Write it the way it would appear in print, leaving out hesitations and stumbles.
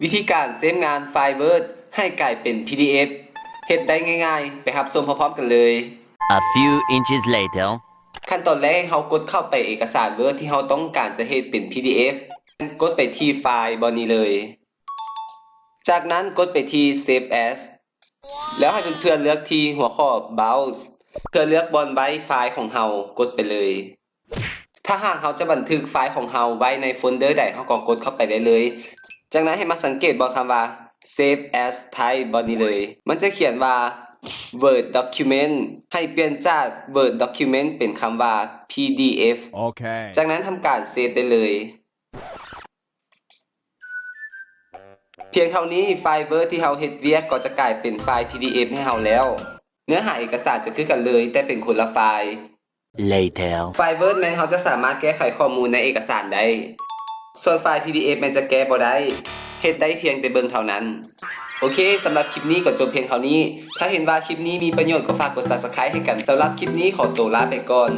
วิธีการเซฟงานไฟล์ Word ให้กลายเป็น PDF เฮ็ดได้ง่ายๆ ไปรับชมพร้อมๆกันเลย A few inches later. ขั้นตอนแรกเรากดเข้าไปเอกสาร Word ที่เราต้องการจะเฮ็ดเป็น PDF กดไปที่ไฟล์บอนี้เลย จากนั้นกดไปที่ Save As แล้วให้เพื่อนๆเลือกที่หัวข้อ Browse เพื่อเลือกบอนไว้ไฟล์ของเรากดไปเลย ถ้าหากเราจะบันทึกไฟล์ของเราไว้ในโฟลเดอร์ใดเราก็กดเข้าไปได้เลย จากนั้นให้มาสังเกตบนคำว่า Save as Type บนนี้เลย มันจะเขียนว่า Word Document ให้เปลี่ยนจาก Word Document เป็นคำว่า PDF Okay. จากนั้นทำการเซฟได้เลย เพียงเท่านี้ไฟล์ Word ที่เราเฮ็ดเวียกก็จะกลายเป็นไฟล์ PDF ให้เราแล้ว เนื้อหาเอกสารจะคือกันเลยแต่เป็นคนละไฟล์ Later. ไฟล์ Word แม้นเราจะสามารถแก้ไขข้อมูลในเอกสารได้ ส่วนไฟล์ PDF แม้นจะแก้บ่ได้เฮ็ดได้เพียงแต่เบิ่งเท่านั้น โอเคสำหรับคลิปนี้ก็จบเพียงเท่านี้ ถ้าเห็นว่าคลิปนี้มีประโยชน์ก็ฝากกด Subscribe ให้กันสำหรับคลิปนี้ขอตัวลาไปก่อน